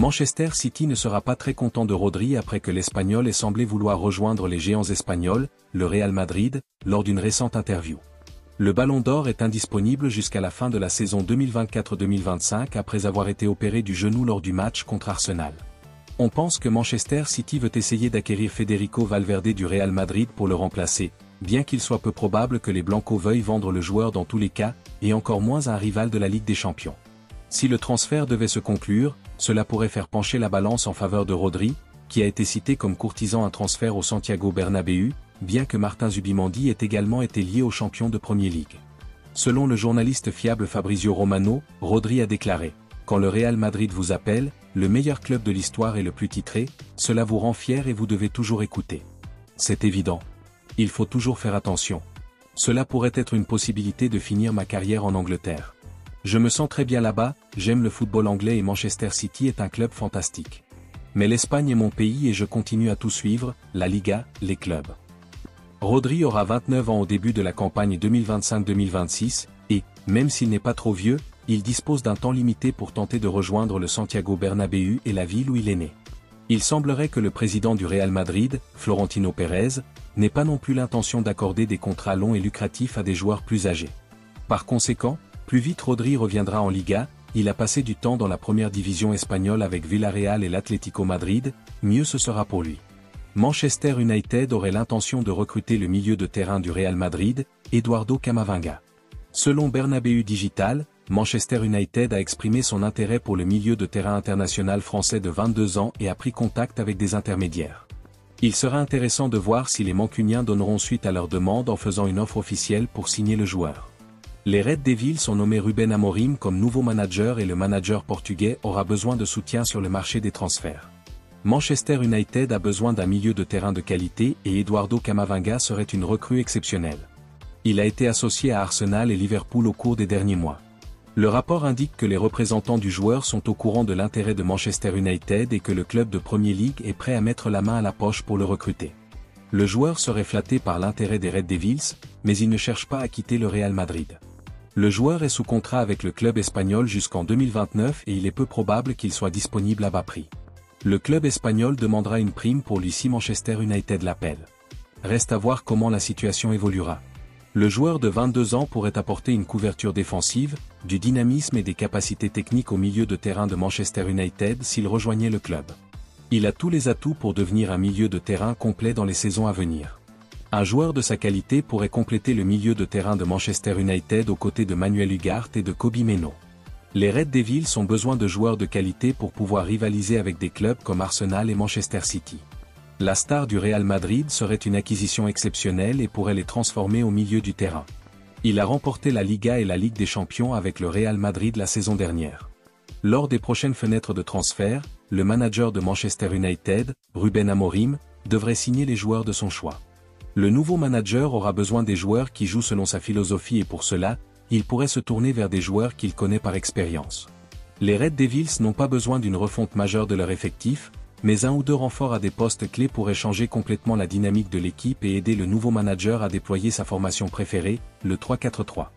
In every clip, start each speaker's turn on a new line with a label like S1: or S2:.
S1: Manchester City ne sera pas très content de Rodri après que l'Espagnol ait semblé vouloir rejoindre les géants espagnols, le Real Madrid, lors d'une récente interview. Le Ballon d'Or est indisponible jusqu'à la fin de la saison 2024-2025 après avoir été opéré du genou lors du match contre Arsenal. On pense que Manchester City veut essayer d'acquérir Federico Valverde du Real Madrid pour le remplacer, bien qu'il soit peu probable que les Blancos veuillent vendre le joueur dans tous les cas, et encore moins à un rival de la Ligue des Champions. Si le transfert devait se conclure, cela pourrait faire pencher la balance en faveur de Rodri, qui a été cité comme courtisant un transfert au Santiago Bernabéu, bien que Martin Zubimendi ait également été lié aux champions de Premier League. Selon le journaliste fiable Fabrizio Romano, Rodri a déclaré « Quand le Real Madrid vous appelle, le meilleur club de l'histoire et le plus titré, cela vous rend fier et vous devez toujours écouter. C'est évident. Il faut toujours faire attention. Cela pourrait être une possibilité de finir ma carrière en Angleterre. Je me sens très bien là-bas, j'aime le football anglais et Manchester City est un club fantastique. Mais l'Espagne est mon pays et je continue à tout suivre, la Liga, les clubs. » Rodri aura 29 ans au début de la campagne 2025-2026, et, même s'il n'est pas trop vieux, il dispose d'un temps limité pour tenter de rejoindre le Santiago Bernabéu et la ville où il est né. Il semblerait que le président du Real Madrid, Florentino Pérez, n'ait pas non plus l'intention d'accorder des contrats longs et lucratifs à des joueurs plus âgés. Par conséquent, plus vite Rodri reviendra en Liga, il a passé du temps dans la première division espagnole avec Villarreal et l'Atlético Madrid, mieux ce sera pour lui. Manchester United aurait l'intention de recruter le milieu de terrain du Real Madrid, Eduardo Camavinga. Selon Bernabéu Digital, Manchester United a exprimé son intérêt pour le milieu de terrain international français de 22 ans et a pris contact avec des intermédiaires. Il sera intéressant de voir si les Mancuniens donneront suite à leur demande en faisant une offre officielle pour signer le joueur. Les Red Devils ont nommé Ruben Amorim comme nouveau manager et le manager portugais aura besoin de soutien sur le marché des transferts. Manchester United a besoin d'un milieu de terrain de qualité et Eduardo Camavinga serait une recrue exceptionnelle. Il a été associé à Arsenal et Liverpool au cours des derniers mois. Le rapport indique que les représentants du joueur sont au courant de l'intérêt de Manchester United et que le club de Premier League est prêt à mettre la main à la poche pour le recruter. Le joueur serait flatté par l'intérêt des Red Devils, mais il ne cherche pas à quitter le Real Madrid. Le joueur est sous contrat avec le club espagnol jusqu'en 2029 et il est peu probable qu'il soit disponible à bas prix. Le club espagnol demandera une prime pour lui si Manchester United l'appelle. Reste à voir comment la situation évoluera. Le joueur de 22 ans pourrait apporter une couverture défensive, du dynamisme et des capacités techniques au milieu de terrain de Manchester United s'il rejoignait le club. Il a tous les atouts pour devenir un milieu de terrain complet dans les saisons à venir. Un joueur de sa qualité pourrait compléter le milieu de terrain de Manchester United aux côtés de Manuel Ugarte et de Kobbie Mainoo. Les Red Devils ont besoin de joueurs de qualité pour pouvoir rivaliser avec des clubs comme Arsenal et Manchester City. La star du Real Madrid serait une acquisition exceptionnelle et pourrait les transformer au milieu du terrain. Il a remporté la Liga et la Ligue des Champions avec le Real Madrid la saison dernière. Lors des prochaines fenêtres de transfert, le manager de Manchester United, Ruben Amorim, devrait signer les joueurs de son choix. Le nouveau manager aura besoin des joueurs qui jouent selon sa philosophie et pour cela, il pourrait se tourner vers des joueurs qu'il connaît par expérience. Les Red Devils n'ont pas besoin d'une refonte majeure de leur effectif, mais un ou deux renforts à des postes clés pourraient changer complètement la dynamique de l'équipe et aider le nouveau manager à déployer sa formation préférée, le 3-4-3.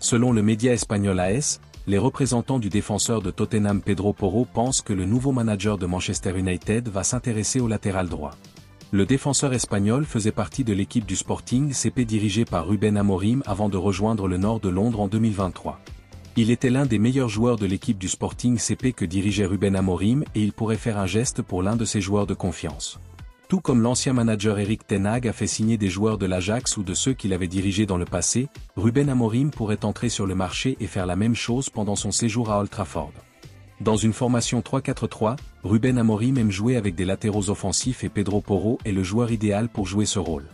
S1: Selon le média espagnol AS, les représentants du défenseur de Tottenham Pedro Porro pensent que le nouveau manager de Manchester United va s'intéresser au latéral droit. Le défenseur espagnol faisait partie de l'équipe du Sporting CP dirigée par Ruben Amorim avant de rejoindre le nord de Londres en 2023. Il était l'un des meilleurs joueurs de l'équipe du Sporting CP que dirigeait Ruben Amorim et il pourrait faire un geste pour l'un de ses joueurs de confiance. Tout comme l'ancien manager Erik ten Hag a fait signer des joueurs de l'Ajax ou de ceux qu'il avait dirigés dans le passé, Ruben Amorim pourrait entrer sur le marché et faire la même chose pendant son séjour à Old Trafford. Dans une formation 3-4-3, Ruben Amorim aime jouer avec des latéraux offensifs et Pedro Porro est le joueur idéal pour jouer ce rôle.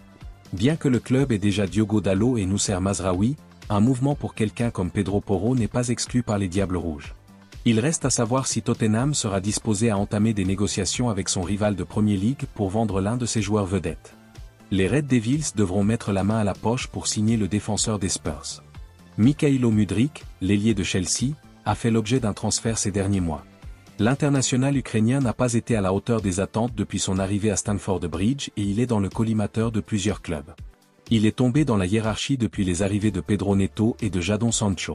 S1: Bien que le club ait déjà Diogo Dalot et Noussair Mazraoui, un mouvement pour quelqu'un comme Pedro Porro n'est pas exclu par les Diables Rouges. Il reste à savoir si Tottenham sera disposé à entamer des négociations avec son rival de Premier League pour vendre l'un de ses joueurs vedettes. Les Red Devils devront mettre la main à la poche pour signer le défenseur des Spurs. Mykhailo Mudryk, l'ailier de Chelsea, a fait l'objet d'un transfert ces derniers mois. L'international ukrainien n'a pas été à la hauteur des attentes depuis son arrivée à Stamford Bridge et il est dans le collimateur de plusieurs clubs. Il est tombé dans la hiérarchie depuis les arrivées de Pedro Neto et de Jadon Sancho.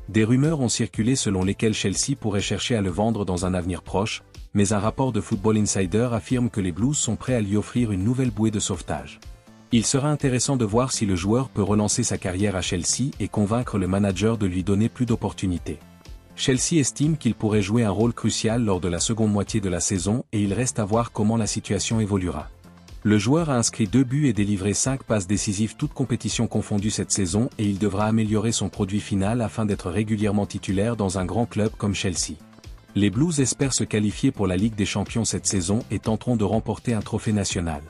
S1: Des rumeurs ont circulé selon lesquelles Chelsea pourrait chercher à le vendre dans un avenir proche, mais un rapport de Football Insider affirme que les Blues sont prêts à lui offrir une nouvelle bouée de sauvetage. Il sera intéressant de voir si le joueur peut relancer sa carrière à Chelsea et convaincre le manager de lui donner plus d'opportunités. Chelsea estime qu'il pourrait jouer un rôle crucial lors de la seconde moitié de la saison et il reste à voir comment la situation évoluera. Le joueur a inscrit 2 buts et délivré 5 passes décisives toutes compétitions confondues cette saison et il devra améliorer son produit final afin d'être régulièrement titulaire dans un grand club comme Chelsea. Les Blues espèrent se qualifier pour la Ligue des Champions cette saison et tenteront de remporter un trophée national.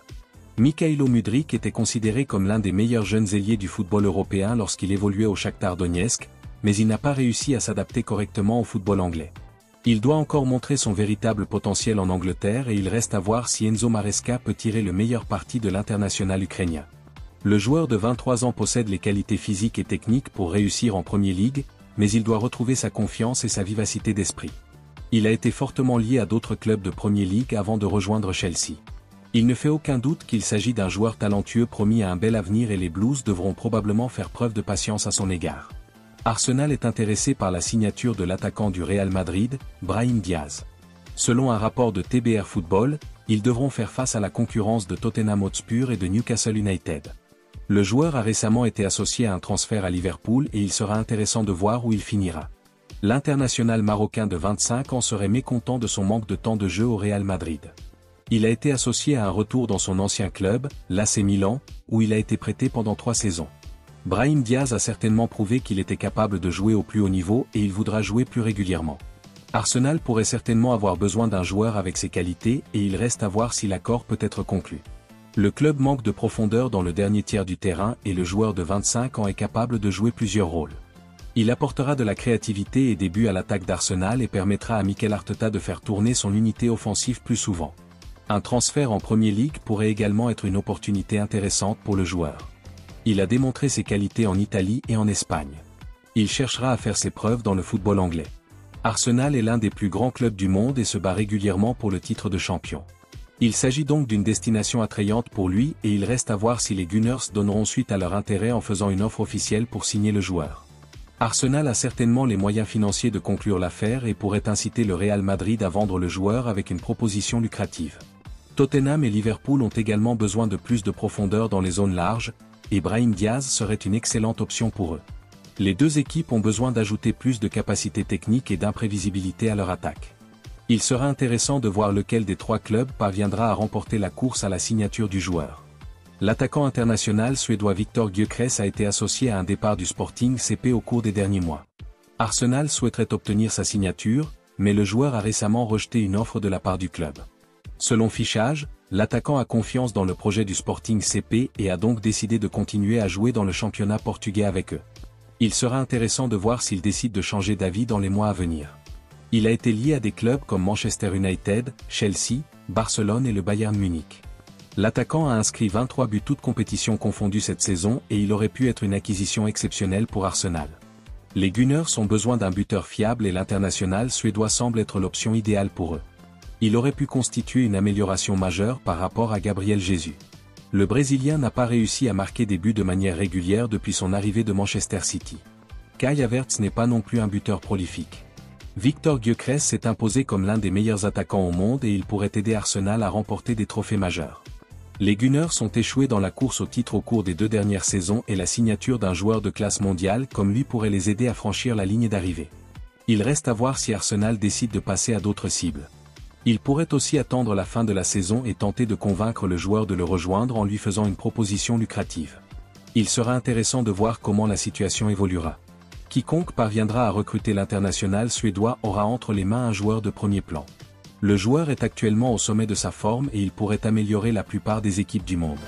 S1: Mykhailo Mudryk était considéré comme l'un des meilleurs jeunes ailiers du football européen lorsqu'il évoluait au Shakhtar Donetsk, mais il n'a pas réussi à s'adapter correctement au football anglais. Il doit encore montrer son véritable potentiel en Angleterre et il reste à voir si Enzo Maresca peut tirer le meilleur parti de l'international ukrainien. Le joueur de 23 ans possède les qualités physiques et techniques pour réussir en Premier League, mais il doit retrouver sa confiance et sa vivacité d'esprit. Il a été fortement lié à d'autres clubs de Premier League avant de rejoindre Chelsea. Il ne fait aucun doute qu'il s'agit d'un joueur talentueux promis à un bel avenir et les Blues devront probablement faire preuve de patience à son égard. Arsenal est intéressé par la signature de l'attaquant du Real Madrid, Brahim Diaz. Selon un rapport de TBR Football, ils devront faire face à la concurrence de Tottenham Hotspur et de Newcastle United. Le joueur a récemment été associé à un transfert à Liverpool et il sera intéressant de voir où il finira. L'international marocain de 25 ans serait mécontent de son manque de temps de jeu au Real Madrid. Il a été associé à un retour dans son ancien club, l'AC Milan, où il a été prêté pendant 3 saisons. Brahim Diaz a certainement prouvé qu'il était capable de jouer au plus haut niveau et il voudra jouer plus régulièrement. Arsenal pourrait certainement avoir besoin d'un joueur avec ses qualités et il reste à voir si l'accord peut être conclu. Le club manque de profondeur dans le dernier tiers du terrain et le joueur de 25 ans est capable de jouer plusieurs rôles. Il apportera de la créativité et des buts à l'attaque d'Arsenal et permettra à Mikel Arteta de faire tourner son unité offensive plus souvent. Un transfert en Premier League pourrait également être une opportunité intéressante pour le joueur. Il a démontré ses qualités en Italie et en Espagne. Il cherchera à faire ses preuves dans le football anglais. Arsenal est l'un des plus grands clubs du monde et se bat régulièrement pour le titre de champion. Il s'agit donc d'une destination attrayante pour lui et il reste à voir si les Gunners donneront suite à leur intérêt en faisant une offre officielle pour signer le joueur. Arsenal a certainement les moyens financiers de conclure l'affaire et pourrait inciter le Real Madrid à vendre le joueur avec une proposition lucrative. Tottenham et Liverpool ont également besoin de plus de profondeur dans les zones larges, et Brahim Diaz serait une excellente option pour eux. Les deux équipes ont besoin d'ajouter plus de capacité technique et d'imprévisibilité à leur attaque. Il sera intéressant de voir lequel des 3 clubs parviendra à remporter la course à la signature du joueur. L'attaquant international suédois Viktor Gyökeres a été associé à un départ du Sporting CP au cours des derniers mois. Arsenal souhaiterait obtenir sa signature, mais le joueur a récemment rejeté une offre de la part du club. Selon Fichage, l'attaquant a confiance dans le projet du Sporting CP et a donc décidé de continuer à jouer dans le championnat portugais avec eux. Il sera intéressant de voir s'il décide de changer d'avis dans les mois à venir. Il a été lié à des clubs comme Manchester United, Chelsea, Barcelone et le Bayern Munich. L'attaquant a inscrit 23 buts toutes compétitions confondues cette saison et il aurait pu être une acquisition exceptionnelle pour Arsenal. Les Gunners ont besoin d'un buteur fiable et l'international suédois semble être l'option idéale pour eux. Il aurait pu constituer une amélioration majeure par rapport à Gabriel Jesus. Le Brésilien n'a pas réussi à marquer des buts de manière régulière depuis son arrivée de Manchester City. Kai Havertz n'est pas non plus un buteur prolifique. Viktor Gyökeres s'est imposé comme l'un des meilleurs attaquants au monde et il pourrait aider Arsenal à remporter des trophées majeurs. Les Gunners ont échoué dans la course au titre au cours des 2 dernières saisons et la signature d'un joueur de classe mondiale comme lui pourrait les aider à franchir la ligne d'arrivée. Il reste à voir si Arsenal décide de passer à d'autres cibles. Il pourrait aussi attendre la fin de la saison et tenter de convaincre le joueur de le rejoindre en lui faisant une proposition lucrative. Il sera intéressant de voir comment la situation évoluera. Quiconque parviendra à recruter l'international suédois aura entre les mains un joueur de premier plan. Le joueur est actuellement au sommet de sa forme et il pourrait améliorer la plupart des équipes du monde.